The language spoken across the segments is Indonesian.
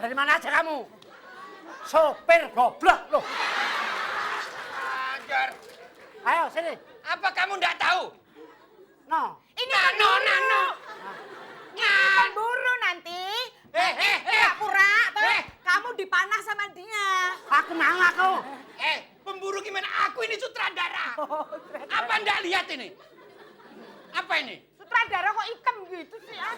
Dari mana aja kamu? Sopir goblok loh. Ajar. Ayo sini. Apa kamu nggak tahu? No. Ini Nano. pemburu nanti. Pura, terus kamu dipanah sama dia. Aku mau aku. Pemburu gimana? Aku ini sutradara. Apa nggak lihat ini? Apa ini? Sutradara kok hitam gitu sih, ah?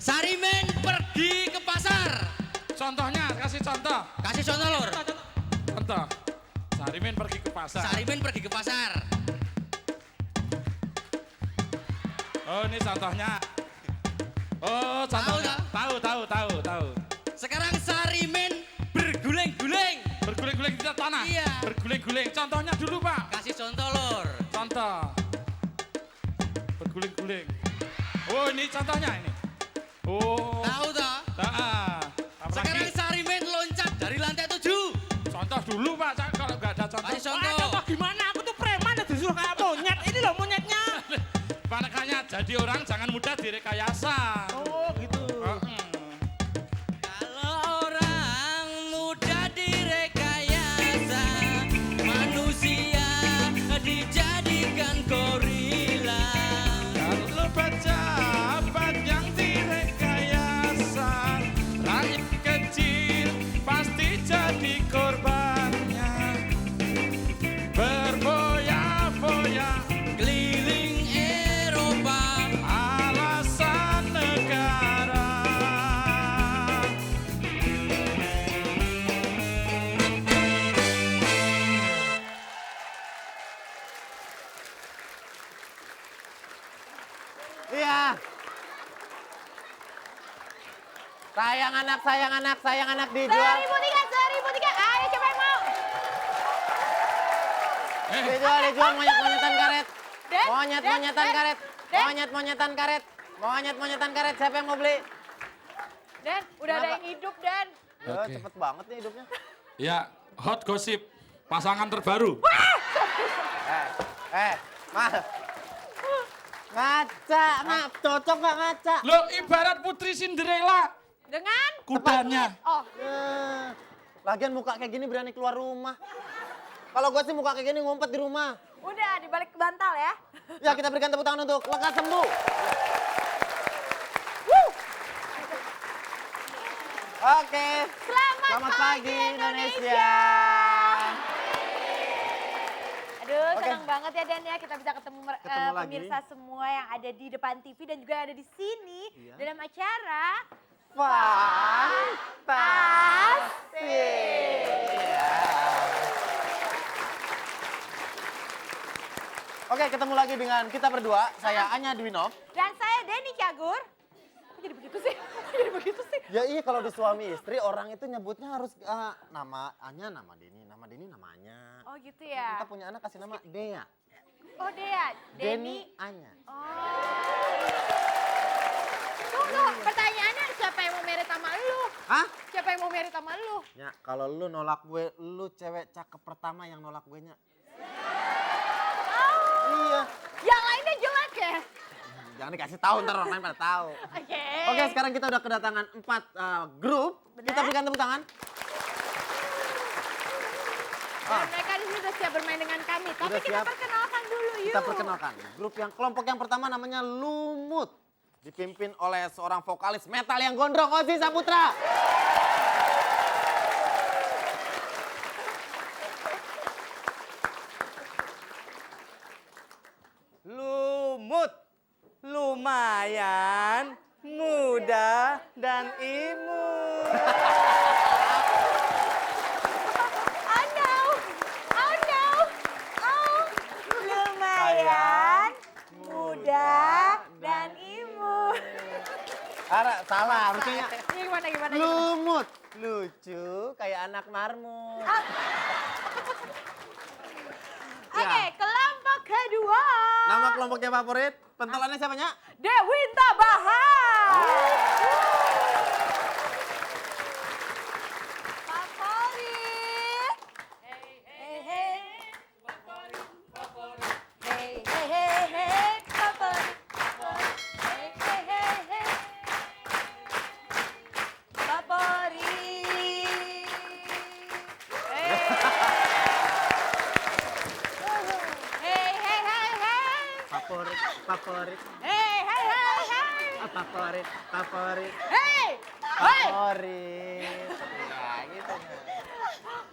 Sarimen pergi ke pasar. Contohnya, kasih contoh. Kasih contoh, Lur. Contoh. Sarimin pergi ke pasar. Sarimen pergi ke pasar. Oh, ini contohnya. Oh, contohnya. Tahu. Sekarang Sarimen berguling-guling. Berguling-guling di tanah. Iya. Berguling-guling. Contohnya dulu, Pak. Kasih contoh, Lur. Contoh. Berguling-guling. Oh, ini contohnya ini. Oh. Tahu toh? Sekarang Sarimen loncat dari lantai 7. Contoh dulu, Pak. Kalau nggak ada contoh. Kasih contoh. Contoh gimana? Aku tuh preman disuruh kayak monyet. Ini loh monyetnya. Makanya jadi orang jangan mudah direkayasa. Oh gitu. Kalau orang mudah direkayasa, manusia dijadikan gorila. Kalau pejabat yang direkayasa, rakyat kecil pasti jadi korbannya. Berboya-boya Keliling Eropa, alasan negara. Iya. Sayang anak dijual. 1000 tiket. Ayo siapa yang mau? Dijual monyet-monyetan karet. Den, Monyet-monyetan Den, karet. Den. Monyet-monyetan karet. Monyet-monyetan karet. Siapa yang mau beli? Den, udah ada Kenapa? yang hidup, Den. Oke. Cepet banget nih hidupnya. Ya, hot gossip. Pasangan terbaru. Mas. Ngaca, cocok gak ngaca? Lo ibarat Putri Cinderella. Dengan? Kudanya. Oh, Lagian muka kayak gini berani keluar rumah. Kalau gue sih muka kayak gini ngumpet di rumah. udah dibalik ke bantal ya. Ya kita berikan tepuk tangan untuk lekas sembuh. Oke. Selamat pagi Indonesia. Aduh, Oke. senang banget ya Dan ya kita bisa ketemu, Ketemu lagi. pemirsa semua yang ada di depan TV dan juga yang ada di sini dalam acara Fantastik. Oke, ketemu lagi dengan kita berdua. Saya Anya Dwinov. dan saya Denny Cagur. jadi begitu sih? Jadi begitu sih? Ya iya kalau di suami istri orang itu nyebutnya harus namanya nama Deni namanya. Oh gitu ya? Kita punya anak kasih nama Dea. Oh Dea, Deni Anya. Oh. Tunggu, pertanyaannya siapa yang mau merit sama lu? Hah? Siapa yang mau merit sama lu? Ya kalau lu nolak gue, lu cewek cakep pertama yang nolak gue nya. Oh. Iya. Yang lainnya jelek ya? Jangan dikasih tahu ntar orang lain pada tahu. Oke. Oke, sekarang kita udah kedatangan 4 grup. Benar. Kita berikan tepuk tangan. Dan mereka di sini sudah siap bermain dengan kami. Tapi Udah kita siap. perkenalkan dulu yuk. Kita perkenalkan. Kelompok yang pertama namanya Lumut. Dipimpin oleh seorang vokalis metal yang gondrong, Ozi Saputra. Lumut, lumayan, muda, dan imut. Oh no, oh no, oh lumayan, muda, dan imut. Salah harusnya. Ini gimana? Lumut, lucu kayak anak marmut. Oke, kelompok kedua. Nama kelompoknya favorit, pentolannya siapanya? Dewinta Bahar. Favorit. Hey, hey, hey. Favorit. Hey, hey, hey, hey. Favorit. Hey, hey, hey, hey. Favorit. Hey. Hey, hey, hey, hey. Favorit. Hey, hey, hey, hey. Favorit. Hey, hey. Favorit. Ya gitu.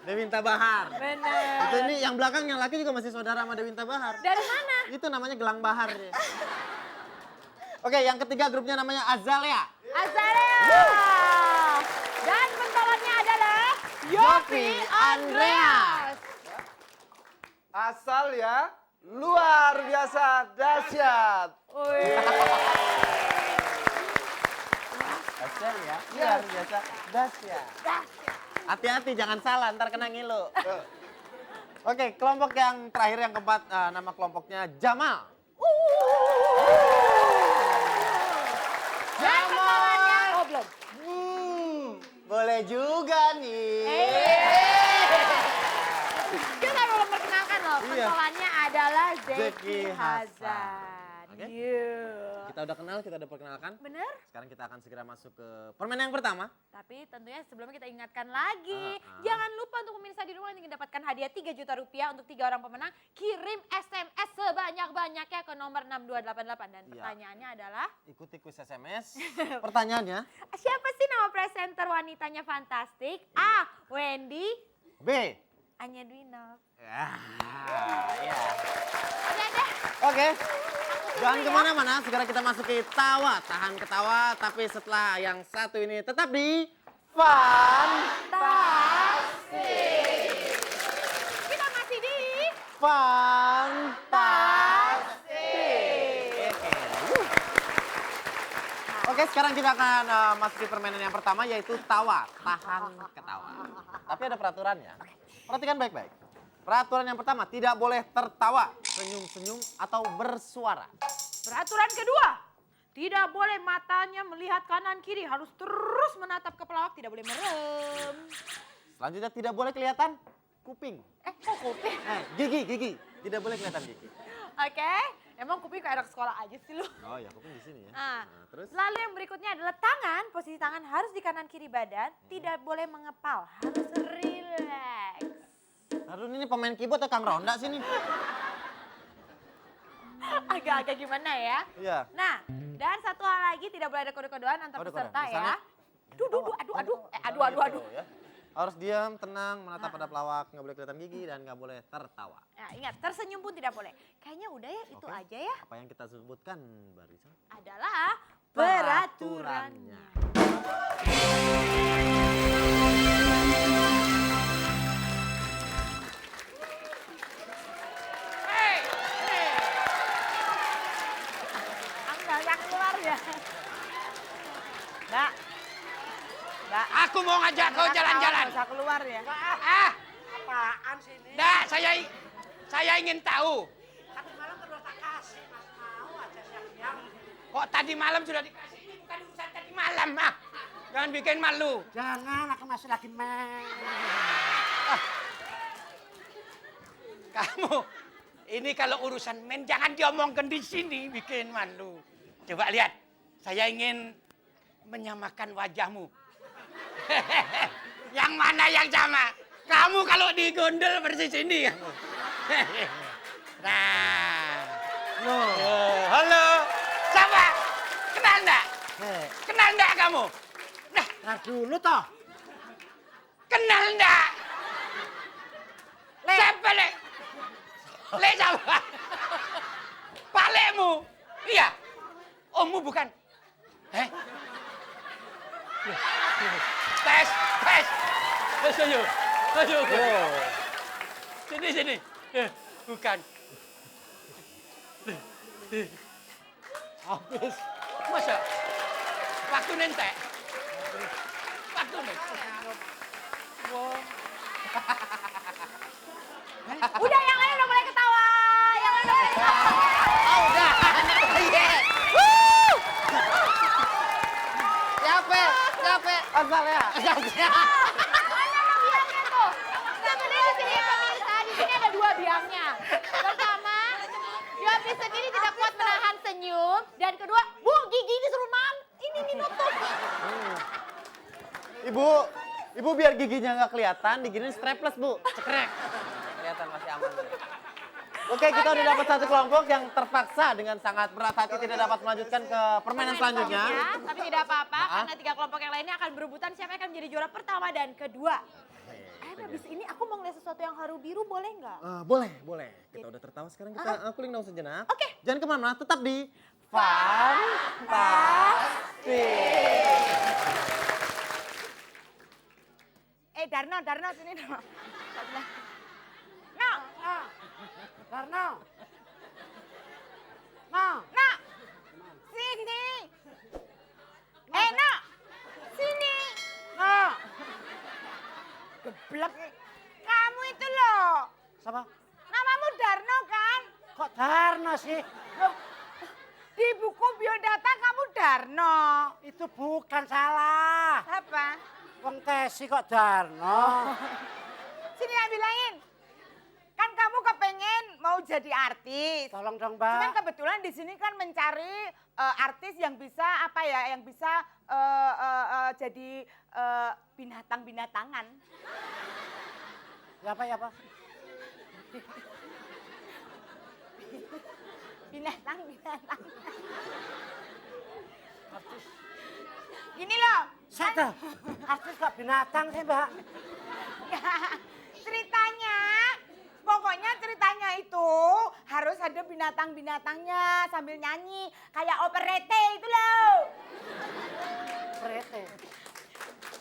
Dewinta Bahar. Benar. Itu ini yang belakang yang laki juga masih saudara sama Dewinta Bahar. Dari mana? Itu namanya Gelang Bahar. Ya. Oke, yang ketiga grupnya namanya Azalea. Azalea. Dan pentolannya adalah Yofi Andreas. Asal ya, luar biasa dahsyat. Wih. Azalea, luar biasa dahsyat. Hati-hati jangan salah, ntar kena ngilu. Oke, kelompok yang terakhir yang keempat, nama kelompoknya Jamal. Dan pentolannya, oh belum. Boleh juga nih. Kita belum perkenalkan loh. Iya. Pentolannya adalah Zeki Zeki Hasan. Hazan. Oke. Yeah. Kita udah kenal, kita udah perkenalkan. Bener? Sekarang kita akan segera masuk ke permainan yang pertama. Tapi tentunya sebelumnya kita ingatkan lagi, Ah. jangan lupa untuk pemirsa di rumah yang ingin dapatkan hadiah 3 juta rupiah untuk 3 orang pemenang, kirim SMS sebanyak-banyaknya ke nomor 6288. Dan Iya. pertanyaannya adalah, Ikuti kuis SMS. Pertanyaannya, siapa sih nama presenter wanitanya fantastik? A. Wendy, B. Anya Dwinov. Ya. Udah deh. Oke. Jangan kemana-mana, segera kita masuki tawa. Tahan ketawa, tapi setelah yang satu ini tetap di Fantastik. Kita masih di Fantastik. Oke, sekarang kita akan masuki permainan yang pertama yaitu tawa. Tahan ketawa. Tapi ada peraturannya. Perhatikan baik-baik. Peraturan yang pertama, tidak boleh tertawa, senyum-senyum, atau bersuara. peraturan kedua. Tidak boleh matanya melihat kanan kiri, harus terus menatap ke pelawak, tidak boleh merem. Selanjutnya tidak boleh kelihatan kuping. Kok kuping? Gigi. Tidak boleh kelihatan gigi. Oke, emang kuping kayak anak sekolah aja sih lu. Oh ya, kuping di sini ya. Nah, Terus? lalu yang berikutnya adalah tangan, posisi tangan harus di kanan kiri badan, tidak boleh mengepal, harus relax. Aduh, ini pemain keyboard atau Kang Ronda sih nih? Agak-agak gimana ya? Iya. Nah, dan satu hal lagi, tidak boleh ada kode-kodean antar Kode-kodean. peserta Misalnya, ya. Aduh. Ya. Harus diam, tenang, menatap pada pelawak, nggak boleh kelihatan gigi dan nggak boleh tertawa. Nah, ingat, tersenyum pun tidak boleh. Kayaknya udah ya, itu Oke. aja ya. Apa yang kita sebutkan barusan? Adalah peraturannya. Kamu banyak keluar ya. Mbak. Mbak. Aku mau ngajak kau jalan-jalan. Nggak usah keluar ya. Ah, Apaan sih ini? dah saya ingin tahu. Tadi malam kan udah tak kasih, Mas. Mau aja siang-siang. Kok tadi malam sudah dikasih? Ini bukan urusan tadi malam, ah. Jangan bikin malu. Jangan, aku masih lagi main. Kamu, ini kalau urusan men jangan diomongkan di sini, bikin malu. Coba lihat, saya ingin menyamakan wajahmu. Yang mana yang sama? Kamu kalau digondol persis ini. Nah, halo, siapa? Kenal enggak? Kenal enggak kamu? Nah, Ntar dulu toh. kenal enggak? Siapa, Le? Le siapa? Palemu? Iya. Ommu bukan? Tes. Ayo. Sini. Bukan. Habis. Masa? Waktu nentek. Waktu nentek. Udah yang lain udah mulai ketawa. Yang lain udah mulai ketawa. Udah. Capek. Asal ya. Mana lo biangnya tuh? Sebenarnya di sini pemirsa, di sini ada 2 biangnya. Pertama, Yopi sendiri tidak kuat menahan senyum. Dan kedua, Bu, gigi disuruh ini nutup. Ibu biar giginya nggak kelihatan, diginin strapless, Bu. Cekrek. Kelihatan masih aman. Oke, kita udah dapat 1 kelompok yang terpaksa dengan sangat berat hati tidak dapat melanjutkan ke permainan selanjutnya. Tapi tidak apa-apa, karena 3 kelompok yang lainnya akan berebutan siapa yang akan menjadi juara pertama dan kedua. Habis ini aku mau ngeliat sesuatu yang haru biru, boleh nggak? Boleh. Kita udah tertawa, sekarang kita cooling down sejenak. Oke. Jangan kemana-mana, tetap di Fantastic. Darno, sini dong. Karno. Sini. Sini. Geblek. Kamu itu loh. Siapa? Namamu Darno kan? Kok Darno sih? Loh, di buku biodata kamu Darno. Itu bukan salah. Apa? Wong Tesi kok Darno? Sini tak bilangin. Kan kamu kepengen mau jadi artis. Tolong dong, Cuman Mbak. kebetulan di sini kan mencari artis yang bisa yang bisa jadi binatang-binatangan. Ya apa? Binatang. Gini loh. Sada. Artis kok binatang sih, Mbak? Pokoknya ceritanya itu harus ada binatang-binatangnya sambil nyanyi. Kayak operete itu loh. Prete.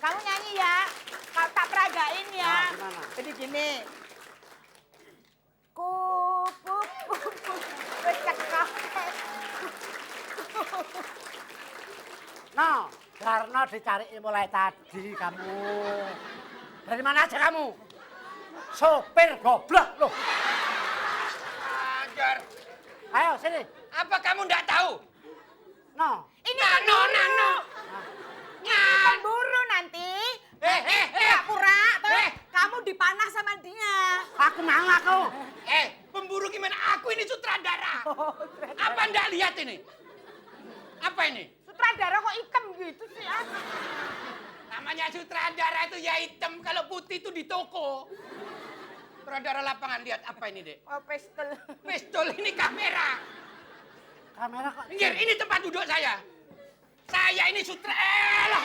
Kamu nyanyi ya, kalau tak peragain ya. Nah, gimana? Jadi gini. Kupu bercakap. No, Darno dicari mulai tadi kamu. Dari mana aja kamu? Sopir goblok loh. Ajar. Ayo sini. Apa kamu enggak tahu? No. Ini Nano. pemburu nanti. Pura-pura terus kamu dipanah sama dia. Aku mau aku. Pemburu gimana? Aku ini sutradara. Apa enggak lihat ini? Apa ini? Sutradara kok hitam gitu sih? Namanya sutradara itu ya hitam, kalau putih itu di toko. Sutradara lapangan, lihat apa ini, Dek? Oh, pistol. Pistol, ini kamera. Kamera kok. Minggir, ini tempat duduk saya. Saya ini sutradara.